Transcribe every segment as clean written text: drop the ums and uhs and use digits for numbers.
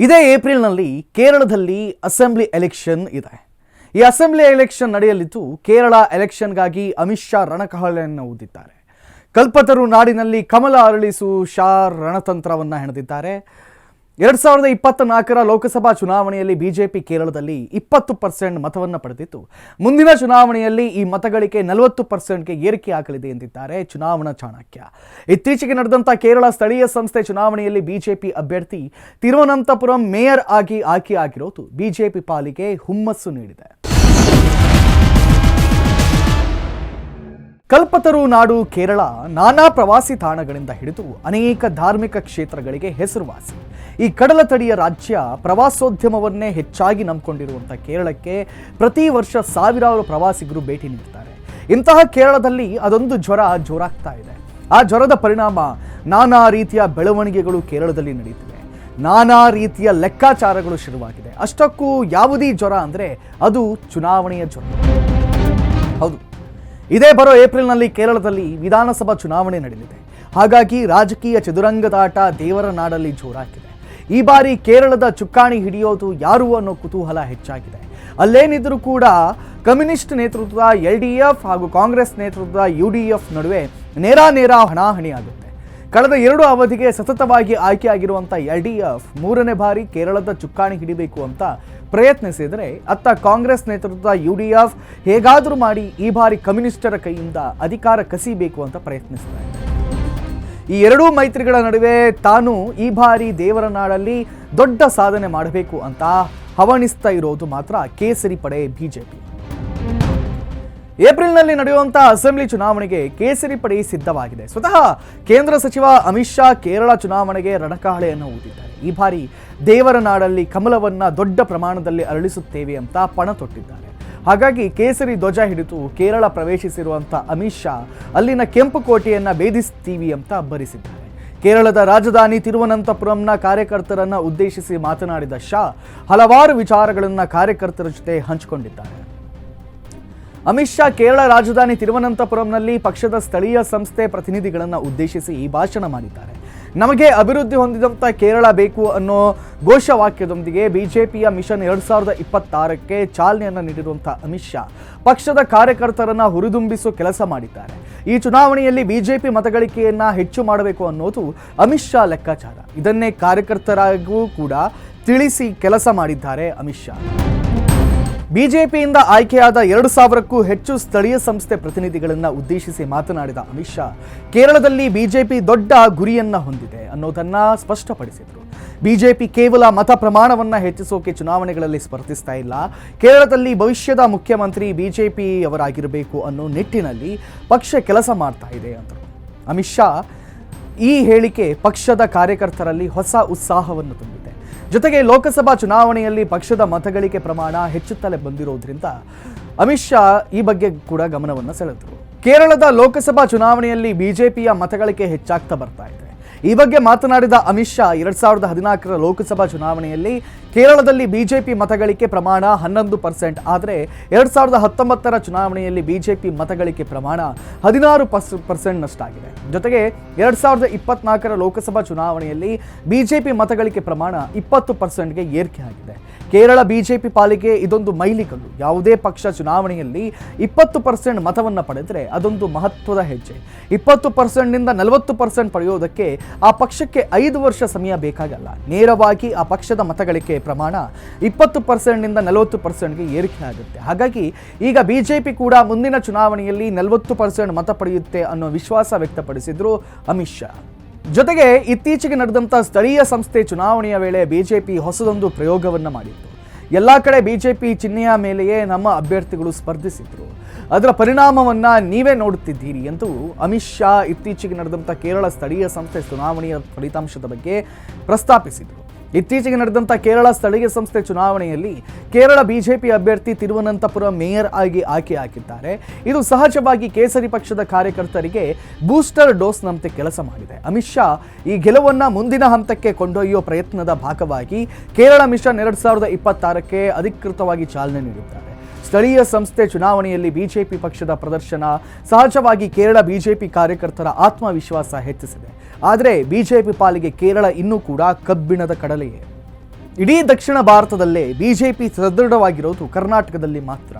ಇದೇ ಏಪ್ರಿಲ್ನಲ್ಲಿ ಕೇರಳದಲ್ಲಿ ಅಸೆಂಬ್ಲಿ ಎಲೆಕ್ಷನ್ ಇದೆ. ಈ ಅಸೆಂಬ್ಲಿ ಎಲೆಕ್ಷನ್ ನಡೆಯಲಿದ್ದು ಕೇರಳ ಎಲೆಕ್ಷನ್ಗಾಗಿ ಅಮಿತ್ ಶಾ ರಣಕಹಳೆಯನ್ನು ಊದಿದ್ದಾರೆ. ಕಲ್ಪತರು ನಾಡಿನಲ್ಲಿ ಕಮಲ ಅರಳಿಸು ಶಾ ರಣತಂತ್ರವನ್ನು ಹೆಣೆದಿದ್ದಾರೆ. 2024ರ ಲೋಕಸಭಾ ಚುನಾವಣೆಯಲ್ಲಿ ಬಿಜೆಪಿ ಕೇರಳದಲ್ಲಿ 20% ಮತವನ್ನು ಪಡೆದಿತ್ತು. ಮುಂದಿನ ಚುನಾವಣೆಯಲ್ಲಿ ಈ ಮತಗಳಿಕೆ 40%ಗೆ ಏರಿಕೆ ಆಗಲಿದೆ ಎಂದಿದ್ದಾರೆ ಚುನಾವಣಾ ಚಾಣಕ್ಯ. ಇತ್ತೀಚೆಗೆ ನಡೆದಂಥ ಕೇರಳ ಸ್ಥಳೀಯ ಸಂಸ್ಥೆ ಚುನಾವಣೆಯಲ್ಲಿ ಬಿಜೆಪಿ ಅಭ್ಯರ್ಥಿ ತಿರುವನಂತಪುರಂ ಮೇಯರ್ ಆಗಿ ಆಯ್ಕೆಯಾಗಿರೋದು ಬಿಜೆಪಿ ಪಾಲಿಗೆ ಹುಮ್ಮಸ್ಸು ನೀಡಿದೆ. ಕಲ್ಪತರು ನಾಡು ಕೇರಳ ನಾನಾ ಪ್ರವಾಸಿ ತಾಣಗಳಿಂದ ಹಿಡಿದು ಅನೇಕ ಧಾರ್ಮಿಕ ಕ್ಷೇತ್ರಗಳಿಗೆ ಹೆಸರುವಾಸಿ. ಈ ಕಡಲ ತಡಿಯ ರಾಜ್ಯ ಪ್ರವಾಸೋದ್ಯಮವನ್ನೇ ಹೆಚ್ಚಾಗಿ ನಂಬಿಕೊಂಡಿರುವಂಥ ಕೇರಳಕ್ಕೆ ಪ್ರತಿ ವರ್ಷ ಸಾವಿರಾರು ಪ್ರವಾಸಿಗರು ಭೇಟಿ ನೀಡ್ತಾರೆ. ಇಂತಹ ಕೇರಳದಲ್ಲಿ ಅದೊಂದು ಜ್ವರ ಜೋರಾಗ್ತಾ ಇದೆ. ಆ ಜ್ವರದ ಪರಿಣಾಮ ನಾನಾ ರೀತಿಯ ಬೆಳವಣಿಗೆಗಳು ಕೇರಳದಲ್ಲಿ ನಡೆಯುತ್ತಿವೆ. ನಾನಾ ರೀತಿಯ ಲೆಕ್ಕಾಚಾರಗಳು ಶುರುವಾಗಿದೆ. ಅಷ್ಟಕ್ಕೂ ಯಾವುದೇ ಜ್ವರ ಅಂದರೆ ಅದು ಚುನಾವಣೆಯ ಜ್ವರ. ಹೌದು, ಇದೇ ಬರೋ ಏಪ್ರಿಲ್ನಲ್ಲಿ ಕೇರಳದಲ್ಲಿ ವಿಧಾನಸಭಾ ಚುನಾವಣೆ ನಡೆಯಲಿದೆ. ಹಾಗಾಗಿ ರಾಜಕೀಯ ಚದುರಂಗದಾಟ ದೇವರ ನಾಡಲ್ಲಿ ಜೋರಾಗಿದೆ. ಈ ಬಾರಿ ಕೇರಳದ ಚುಕ್ಕಾಣಿ ಹಿಡಿಯೋದು ಯಾರು ಅನ್ನೋ ಕುತೂಹಲ ಹೆಚ್ಚಾಗಿದೆ. ಅಲ್ಲೇನಿದ್ರೂ ಕೂಡ ಕಮ್ಯುನಿಸ್ಟ್ ನೇತೃತ್ವದ LDF ಹಾಗೂ ಕಾಂಗ್ರೆಸ್ ನೇತೃತ್ವದ UDF ನಡುವೆ ನೇರ ಹಣಾಹಣಿ ಆಗುತ್ತೆ. ಕಳೆದ 2 ಅವಧಿಗೆ ಸತತವಾಗಿ ಆಯ್ಕೆಯಾಗಿರುವಂಥ LDF 3ನೇ ಬಾರಿ ಕೇರಳದ ಚುಕ್ಕಾಣಿ ಹಿಡಿಬೇಕು ಅಂತ ಪ್ರಯತ್ನಿಸಿದರೆ ಅತ್ತ ಕಾಂಗ್ರೆಸ್ ನೇತೃತ್ವದ UDF ಹೇಗಾದರೂ ಮಾಡಿ ಈ ಬಾರಿ ಕಮ್ಯುನಿಸ್ಟರ ಕೈಯಿಂದ ಅಧಿಕಾರ ಕಸಿಬೇಕು ಅಂತ ಪ್ರಯತ್ನಿಸ್ತಾ ಇದೆ. ಈ ಎರಡೂ ಮೈತ್ರಿಗಳ ನಡುವೆ ತಾನು ಈ ಬಾರಿ ದೇವರ ನಾಡಲ್ಲಿ ದೊಡ್ಡ ಸಾಧನೆ ಮಾಡಬೇಕು ಅಂತ ಹವಣಿಸ್ತಾ ಇರೋದು ಮಾತ್ರ ಕೇಸರಿ ಪಡೆ ಬಿಜೆಪಿ. ಏಪ್ರಿಲ್ನಲ್ಲಿ ನಡೆಯುವಂಥ ಅಸೆಂಬ್ಲಿ ಚುನಾವಣೆಗೆ ಕೇಸರಿ ಪಡೆ ಸಿದ್ಧವಾಗಿದೆ. ಸ್ವತಃ ಕೇಂದ್ರ ಸಚಿವ ಅಮಿತ್ ಶಾ ಕೇರಳ ಚುನಾವಣೆಗೆ ರಣಕಹಳೆಯನ್ನು ಊದಿದ್ದಾರೆ. ಈ ಬಾರಿ ದೇವರ ನಾಡಲ್ಲಿ ಕಮಲವನ್ನ ದೊಡ್ಡ ಪ್ರಮಾಣದಲ್ಲಿ ಅರಳಿಸುತ್ತೇವೆ ಅಂತ ಪಣ ತೊಟ್ಟಿದ್ದಾರೆ. ಹಾಗಾಗಿ ಕೇಸರಿ ಧ್ವಜ ಹಿಡಿದು ಕೇರಳ ಪ್ರವೇಶಿಸಿರುವಂಥ ಅಮಿತ್ ಶಾ ಅಲ್ಲಿನ ಕೆಂಪು ಕೋಟೆಯನ್ನ ಭೇದಿಸ್ತೀವಿ ಅಂತ ಅಬ್ಬರಿಸಿದ್ದಾರೆ. ಕೇರಳದ ರಾಜಧಾನಿ ತಿರುವನಂತಪುರಂನ ಕಾರ್ಯಕರ್ತರನ್ನ ಉದ್ದೇಶಿಸಿ ಮಾತನಾಡಿದ ಶಾ ಹಲವಾರು ವಿಚಾರಗಳನ್ನ ಕಾರ್ಯಕರ್ತರ ಜೊತೆ ಹಂಚಿಕೊಂಡಿದ್ದಾರೆ. ಅಮಿತ್ ಶಾ ಕೇರಳ ರಾಜಧಾನಿ ತಿರುವನಂತಪುರಂನಲ್ಲಿ ಪಕ್ಷದ ಸ್ಥಳೀಯ ಸಂಸ್ಥೆ ಪ್ರತಿನಿಧಿಗಳನ್ನು ಉದ್ದೇಶಿಸಿ ಭಾಷಣ ಮಾಡಿದ್ದಾರೆ. ನಮಗೆ ಅಭಿವೃದ್ಧಿ ಹೊಂದಿದಂಥ ಕೇರಳ ಬೇಕು ಅನ್ನೋ ಘೋಷವಾಕ್ಯದೊಂದಿಗೆ ಬಿಜೆಪಿಯ ಮಿಷನ್ 2026ಕ್ಕೆ ಚಾಲನೆಯನ್ನು ನೀಡಿರುವಂಥ ಅಮಿತ್ ಶಾ ಪಕ್ಷದ ಕಾರ್ಯಕರ್ತರನ್ನ ಹುರಿದುಂಬಿಸುವ ಕೆಲಸ ಮಾಡಿದ್ದಾರೆ. ಈ ಚುನಾವಣೆಯಲ್ಲಿ ಬಿಜೆಪಿ ಮತಗಳಿಕೆಯನ್ನ ಹೆಚ್ಚು ಮಾಡಬೇಕು ಅನ್ನೋದು ಅಮಿತ್ ಶಾ ಲೆಕ್ಕಾಚಾರ. ಇದನ್ನೇ ಕಾರ್ಯಕರ್ತರಾಗೂ ಕೂಡ ತಿಳಿಸಿ ಕೆಲಸ ಮಾಡಿದ್ದಾರೆ ಅಮಿತ್ ಶಾ. ಬಿಜೆಪಿಯಿಂದ ಆಯ್ಕೆಯಾದ 2000ಕ್ಕೂ ಹೆಚ್ಚು ಸ್ಥಳೀಯ ಸಂಸ್ಥೆ ಪ್ರತಿನಿಧಿಗಳನ್ನು ಉದ್ದೇಶಿಸಿ ಮಾತನಾಡಿದ ಅಮಿತ್ ಶಾ ಕೇರಳದಲ್ಲಿ ಬಿಜೆಪಿ ದೊಡ್ಡ ಗುರಿಯನ್ನ ಹೊಂದಿದೆ ಅನ್ನೋದನ್ನ ಸ್ಪಷ್ಟಪಡಿಸಿದರು. ಬಿಜೆಪಿ ಕೇವಲ ಮತ ಪ್ರಮಾಣವನ್ನ ಹೆಚ್ಚಿಸೋಕೆ ಚುನಾವಣೆಗಳಲ್ಲಿ ಸ್ಪರ್ಧಿಸ್ತಾ ಇಲ್ಲ. ಕೇರಳದಲ್ಲಿ ಭವಿಷ್ಯದ ಮುಖ್ಯಮಂತ್ರಿ ಬಿಜೆಪಿಯವರಾಗಿರಬೇಕು ಅನ್ನೋ ನಿಟ್ಟಿನಲ್ಲಿ ಪಕ್ಷ ಕೆಲಸ ಮಾಡ್ತಾ ಇದೆ ಅಂದರು. ಅಮಿತ್ ಶಾ ಈ ಹೇಳಿಕೆ ಪಕ್ಷದ ಕಾರ್ಯಕರ್ತರಲ್ಲಿ ಹೊಸ ಉತ್ಸಾಹವನ್ನು ತುಂಬಿದೆ. ಜೊತೆಗೆ ಲೋಕಸಭಾ ಚುನಾವಣೆಯಲ್ಲಿ ಪಕ್ಷದ ಮತಗಳಿಕೆ ಪ್ರಮಾಣ ಹೆಚ್ಚುತ್ತಲೇ ಬಂದಿರೋದ್ರಿಂದ ಅಮಿತ್ ಶಾ ಈ ಬಗ್ಗೆ ಕೂಡ ಗಮನವನ್ನು ಸೆಳೆದರು. ಕೇರಳದ ಲೋಕಸಭಾ ಚುನಾವಣೆಯಲ್ಲಿ ಬಿಜೆಪಿಯ ಮತಗಳಿಕೆ ಹೆಚ್ಚಾಗ್ತಾ ಬರ್ತಾ ಇದೆ. ಈ ಬಗ್ಗೆ ಮಾತನಾಡಿದ ಅಮಿತ್ ಶಾ 2014ರ ಲೋಕಸಭಾ ಚುನಾವಣೆಯಲ್ಲಿ ಕೇರಳದಲ್ಲಿ ಬಿಜೆಪಿ ಮತಗಳಿಕೆ ಪ್ರಮಾಣ 11%, ಆದರೆ 2019ರ ಚುನಾವಣೆಯಲ್ಲಿ ಬಿಜೆಪಿ ಮತಗಳಿಕೆ ಪ್ರಮಾಣ 16%ನಷ್ಟಾಗಿದೆ. ಜೊತೆಗೆ 2024ರ ಲೋಕಸಭಾ ಚುನಾವಣೆಯಲ್ಲಿ ಬಿಜೆಪಿ ಮತಗಳಿಕೆ ಪ್ರಮಾಣ 20%ಗೆ ಏರಿಕೆ ಆಗಿದೆ. ಕೇರಳ ಬಿಜೆಪಿ ಪಾಲಿಗೆ ಇದೊಂದು ಮೈಲಿಗಲ್ಲು. ಯಾವುದೇ ಪಕ್ಷ ಚುನಾವಣೆಯಲ್ಲಿ 20% ಮತವನ್ನು ಪಡೆದರೆ ಅದೊಂದು ಮಹತ್ವದ ಹೆಜ್ಜೆ. 20%ನಿಂದ 40% ಪಡೆಯೋದಕ್ಕೆ ಆ ಪಕ್ಷಕ್ಕೆ 5 ವರ್ಷ ಸಮಯ ಬೇಕಾಗಲ್ಲ. ನೇರವಾಗಿ ಆ ಪಕ್ಷದ ಮತಗಳಿಕೆ ಪ್ರಮಾಣ 20%ನಿಂದ 40%ಗೆ ಏರಿಕೆ ಆಗುತ್ತೆ. ಹಾಗಾಗಿ ಈಗ ಬಿಜೆಪಿ ಕೂಡ ಮುಂದಿನ ಚುನಾವಣೆಯಲ್ಲಿ 40% ಮತ ಪಡೆಯುತ್ತೆ ಅನ್ನೋ ವಿಶ್ವಾಸ ವ್ಯಕ್ತಪಡಿಸಿದ್ರು ಅಮಿತ್ ಶಾ. ಜೊತೆಗೆ ಇತ್ತೀಚೆಗೆ ನಡೆದಂಥ ಸ್ಥಳೀಯ ಸಂಸ್ಥೆ ಚುನಾವಣೆಯ ವೇಳೆ ಬಿಜೆಪಿ ಹೊಸದೊಂದು ಪ್ರಯೋಗವನ್ನು ಮಾಡಿತ್ತು. ಎಲ್ಲ ಕಡೆ ಬಿಜೆಪಿ ಚಿಹ್ನೆಯ ಮೇಲೆಯೇ ನಮ್ಮ ಅಭ್ಯರ್ಥಿಗಳು ಸ್ಪರ್ಧಿಸಿದ್ರು. ಅದರ ಪರಿಣಾಮವನ್ನು ನೀವೇ ನೋಡುತ್ತಿದ್ದೀರಿ ಎಂದು ಅಮಿತ್ ಶಾ ಇತ್ತೀಚೆಗೆ ನಡೆದಂಥ ಕೇರಳ ಸ್ಥಳೀಯ ಸಂಸ್ಥೆ ಚುನಾವಣೆಯ ಫಲಿತಾಂಶದ ಬಗ್ಗೆ ಪ್ರಸ್ತಾಪಿಸಿದರು. ಇತ್ತೀಚೆಗೆ ನಡೆದಂಥ ಕೇರಳ ಸ್ಥಳೀಯ ಸಂಸ್ಥೆ ಚುನಾವಣೆಯಲ್ಲಿ ಕೇರಳ ಬಿಜೆಪಿ ಅಭ್ಯರ್ಥಿ ತಿರುವನಂತಪುರಂ ಮೇಯರ್ ಆಗಿ ಆಯ್ಕೆಯಾಗಿದ್ದಾರೆ. ಇದು ಸಹಜವಾಗಿ ಕೇಸರಿ ಪಕ್ಷದ ಕಾರ್ಯಕರ್ತರಿಗೆ ಬೂಸ್ಟರ್ ಡೋಸ್ನಂತೆ ಕೆಲಸ ಮಾಡಿದೆ. ಅಮಿತ್ ಶಾ ಈ ಗೆಲುವನ್ನು ಮುಂದಿನ ಹಂತಕ್ಕೆ ಕೊಂಡೊಯ್ಯುವ ಪ್ರಯತ್ನದ ಭಾಗವಾಗಿ ಕೇರಳ ಮಿಷನ್ 2026ಕ್ಕೆ ಅಧಿಕೃತವಾಗಿ ಚಾಲನೆ ನೀಡಿದ್ದಾರೆ. ಸ್ಥಳೀಯ ಸಂಸ್ಥೆ ಚುನಾವಣೆಯಲ್ಲಿ ಬಿಜೆಪಿ ಪಕ್ಷದ ಪ್ರದರ್ಶನ ಸಹಜವಾಗಿ ಕೇರಳ ಬಿಜೆಪಿ ಕಾರ್ಯಕರ್ತರ ಆತ್ಮವಿಶ್ವಾಸ ಹೆಚ್ಚಿಸಿದೆ. ಆದರೆ ಬಿಜೆಪಿ ಪಾಲಿಗೆ ಕೇರಳ ಇನ್ನೂ ಕೂಡ ಕಬ್ಬಿಣದ ಕಡಲೆಯೇ. ಇಡೀ ದಕ್ಷಿಣ ಭಾರತದಲ್ಲೇ ಬಿಜೆಪಿ ಸದೃಢವಾಗಿರೋದು ಕರ್ನಾಟಕದಲ್ಲಿ ಮಾತ್ರ.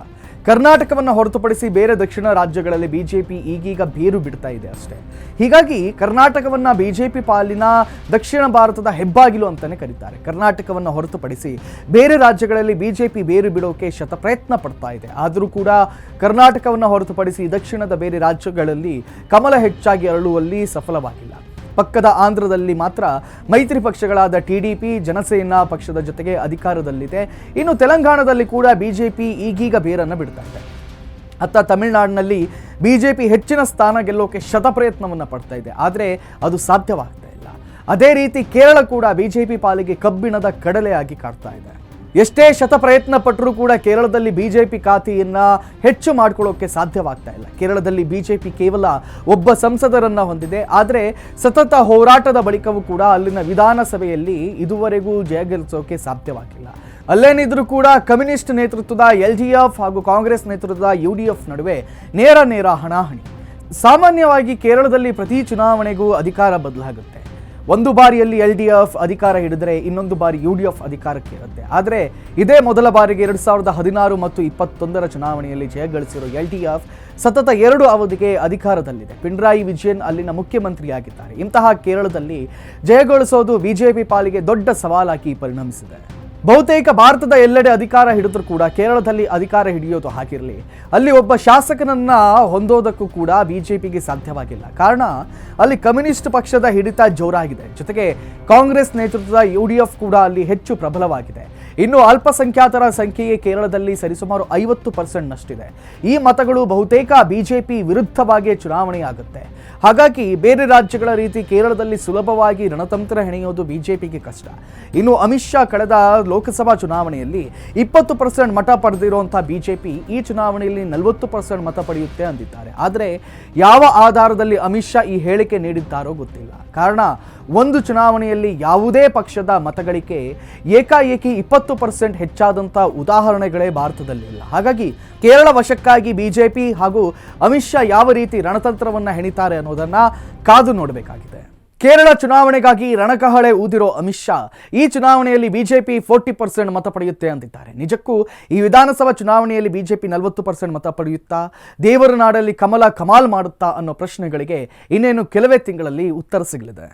ಕರ್ನಾಟಕವನ್ನು ಹೊರತುಪಡಿಸಿ ಬೇರೆ ದಕ್ಷಿಣ ರಾಜ್ಯಗಳಲ್ಲಿ ಬಿಜೆಪಿ ಈಗೀಗ ಬೇರು ಬಿಡ್ತಾ ಇದೆ ಅಷ್ಟೇ. ಹೀಗಾಗಿ ಕರ್ನಾಟಕವನ್ನ ಬಿಜೆಪಿ ಪಾಲಿನ ದಕ್ಷಿಣ ಭಾರತದ ಹೆಬ್ಬಾಗಿಲು ಅಂತಾನೆ ಕರೀತಾರೆ. ಕರ್ನಾಟಕವನ್ನು ಹೊರತುಪಡಿಸಿ ಬೇರೆ ರಾಜ್ಯಗಳಲ್ಲಿ ಬಿಜೆಪಿ ಬೇರು ಬಿಡೋಕೆ ಶತಪ್ರಯತ್ನ ಪಡ್ತಾ ಇದೆ. ಆದರೂ ಕೂಡ ಕರ್ನಾಟಕವನ್ನು ಹೊರತುಪಡಿಸಿ ದಕ್ಷಿಣದ ಬೇರೆ ರಾಜ್ಯಗಳಲ್ಲಿ ಕಮಲ ಹೆಚ್ಚಾಗಿ ಅರಳುವಲ್ಲಿ ಸಫಲವಾಗಿಲ್ಲ. ಪಕ್ಕದ ಆಂಧ್ರದಲ್ಲಿ ಮಾತ್ರ ಮೈತ್ರಿ ಪಕ್ಷಗಳಾದ ಟಿಡಿಪಿ, ಜನಸೇನಾ ಪಕ್ಷದ ಜೊತೆಗೆ ಅಧಿಕಾರದಲ್ಲಿದೆ. ಇನ್ನು ತೆಲಂಗಾಣದಲ್ಲಿ ಕೂಡ ಬಿಜೆಪಿ ಈಗೀಗ ಬೇರನ್ನು ಬಿಡ್ತಾ ಇದೆ. ಅತ್ತ ತಮಿಳುನಾಡಿನಲ್ಲಿ ಬಿಜೆಪಿ ಹೆಚ್ಚಿನ ಸ್ಥಾನ ಗೆಲ್ಲೋಕೆ ಶತಪ್ರಯತ್ನವನ್ನು ಪಡ್ತಾ ಇದೆ, ಆದರೆ ಅದು ಸಾಧ್ಯವಾಗ್ತಾ ಇಲ್ಲ. ಅದೇ ರೀತಿ ಕೇರಳ ಕೂಡ ಬಿಜೆಪಿ ಪಾಲಿಗೆ ಕಬ್ಬಿಣದ ಕಡಲೆಯಾಗಿ ಕಾಡ್ತಾ ಇದೆ. ಎಷ್ಟೇ ಶತಪ್ರಯತ್ನ ಪಟ್ಟರೂ ಕೂಡ ಕೇರಳದಲ್ಲಿ ಬಿಜೆಪಿ ಖಾತೆಯನ್ನ ಹೆಚ್ಚು ಮಾಡ್ಕೊಳ್ಳೋಕೆ ಸಾಧ್ಯವಾಗ್ತಾ ಇಲ್ಲ. ಕೇರಳದಲ್ಲಿ ಬಿಜೆಪಿ ಕೇವಲ ಒಬ್ಬ ಸಂಸದರನ್ನ ಹೊಂದಿದೆ. ಆದರೆ ಸತತ ಹೋರಾಟದ ಬಳಿಕವೂ ಕೂಡ ಅಲ್ಲಿನ ವಿಧಾನಸಭೆಯಲ್ಲಿ ಇದುವರೆಗೂ ಜಯಗಳಿಸೋಕೆ ಸಾಧ್ಯವಾಗಿಲ್ಲ. ಅಲ್ಲೇನಿದ್ರೂ ಕೂಡ ಕಮ್ಯುನಿಸ್ಟ್ ನೇತೃತ್ವದ LDF ಹಾಗೂ ಕಾಂಗ್ರೆಸ್ ನೇತೃತ್ವದ UDF ನಡುವೆ ನೇರ ಹಣಾಹಣಿ. ಸಾಮಾನ್ಯವಾಗಿ ಕೇರಳದಲ್ಲಿ ಪ್ರತಿ ಚುನಾವಣೆಗೂ ಅಧಿಕಾರ ಬದಲಾಗುತ್ತೆ. ಒಂದು ಬಾರಿಯಲ್ಲಿ LDF ಅಧಿಕಾರ ಹಿಡಿದರೆ ಇನ್ನೊಂದು ಬಾರಿ UDF ಅಧಿಕಾರಕ್ಕೆ ಇರುತ್ತೆ. ಆದರೆ ಇದೇ ಮೊದಲ ಬಾರಿಗೆ 2016 ಮತ್ತು 2021 ಚುನಾವಣೆಯಲ್ಲಿ ಜಯಗಳಿಸಿರೋ LDF ಸತತ 2 ಅವಧಿಗೆ ಅಧಿಕಾರದಲ್ಲಿದೆ. ಪಿಣರಾಯಿ ವಿಜಯನ್ ಅಲ್ಲಿನ ಮುಖ್ಯಮಂತ್ರಿಯಾಗಿದ್ದಾರೆ. ಇಂತಹ ಕೇರಳದಲ್ಲಿ ಜಯಗಳಿಸೋದು ಬಿಜೆಪಿ ಪಾಲಿಗೆ ದೊಡ್ಡ ಸವಾಲಾಗಿ ಪರಿಣಮಿಸಿದೆ. ಬಹುತೇಕ ಭಾರತದ ಎಲ್ಲೆಡೆ ಅಧಿಕಾರ ಹಿಡಿದ್ರೂ ಕೂಡ ಕೇರಳದಲ್ಲಿ ಅಧಿಕಾರ ಹಿಡಿಯೋದು ಹಾಗಿರಲಿ, ಅಲ್ಲಿ ಒಬ್ಬ ಶಾಸಕನನ್ನ ಹೊಂದೋದಕ್ಕೂ ಕೂಡ ಬಿಜೆಪಿಗೆ ಸಾಧ್ಯವಾಗಿಲ್ಲ. ಕಾರಣ ಅಲ್ಲಿ ಕಮ್ಯುನಿಸ್ಟ್ ಪಕ್ಷದ ಹಿಡಿತ ಜೋರಾಗಿದೆ. ಜೊತೆಗೆ ಕಾಂಗ್ರೆಸ್ ನೇತೃತ್ವದ UDF ಕೂಡ ಅಲ್ಲಿ ಹೆಚ್ಚು ಪ್ರಬಲವಾಗಿದೆ. ಇನ್ನು ಅಲ್ಪಸಂಖ್ಯಾತರ ಸಂಖ್ಯೆಯೇ ಕೇರಳದಲ್ಲಿ ಸರಿಸುಮಾರು 50%ನಷ್ಟಿದೆ. ಈ ಮತಗಳು ಬಹುತೇಕ ಬಿಜೆಪಿ ವಿರುದ್ಧವಾಗಿ ಚುನಾವಣೆಯಾಗುತ್ತೆ. ಹಾಗಾಗಿ ಬೇರೆ ರಾಜ್ಯಗಳ ರೀತಿ ಕೇರಳದಲ್ಲಿ ಸುಲಭವಾಗಿ ರಣತಂತ್ರ ಹೆಣೆಯೋದು ಬಿಜೆಪಿಗೆ ಕಷ್ಟ. ಇನ್ನು ಅಮಿತ್ ಶಾ ಕಳೆದ ಲೋಕಸಭಾ ಚುನಾವಣೆಯಲ್ಲಿ 20% ಮತ ಪಡೆದಿರುವಂತಹ ಬಿಜೆಪಿ ಈ ಚುನಾವಣೆಯಲ್ಲಿ 40% ಮತ ಪಡೆಯುತ್ತೆ ಅಂದಿದ್ದಾರೆ. ಆದರೆ ಯಾವ ಆಧಾರದಲ್ಲಿ ಅಮಿತ್ ಶಾ ಈ ಹೇಳಿಕೆ ನೀಡಿದ್ದಾರೋ ಗೊತ್ತಿಲ್ಲ. ಕಾರಣ ಒಂದು ಚುನಾವಣೆಯಲ್ಲಿ ಯಾವುದೇ ಪಕ್ಷದ ಮತಗಳಿಕೆ ಏಕಾಏಕಿ 20% ಹೆಚ್ಚಾದಂಥ ಉದಾಹರಣೆಗಳೇ ಭಾರತದಲ್ಲಿಲ್ಲ. ಹಾಗಾಗಿ ಕೇರಳ ವಶಕ್ಕಾಗಿ ಬಿಜೆಪಿ ಹಾಗೂ ಅಮಿತ್ ಶಾ ಯಾವ ರೀತಿ ರಣತಂತ್ರವನ್ನು ಹೆಣಿತಾರೆ ಅನ್ನೋದನ್ನ ಕಾದು ನೋಡಬೇಕಾಗಿದೆ. ಕೇರಳ ಚುನಾವಣೆಗಾಗಿ ರಣಕಹಳೆ ಊದಿರೋ ಅಮಿತ್ ಶಾ ಈ ಚುನಾವಣೆಯಲ್ಲಿ ಬಿಜೆಪಿ 40% ಮತ ಪಡೆಯುತ್ತೆ ಅಂದಿದ್ದಾರೆ. ನಿಜಕ್ಕೂ ಈ ವಿಧಾನಸಭಾ ಚುನಾವಣೆಯಲ್ಲಿ ಬಿಜೆಪಿ 40% ಮತ ಪಡೆಯುತ್ತಾ, ದೇವರ ನಾಡಲ್ಲಿ ಕಮಲ ಕಮಾಲ್ ಮಾಡುತ್ತಾ ಅನ್ನೋ ಪ್ರಶ್ನೆಗಳಿಗೆ ಇನ್ನೇನು ಕೆಲವೇ ತಿಂಗಳಲ್ಲಿ ಉತ್ತರ ಸಿಗಲಿದೆ.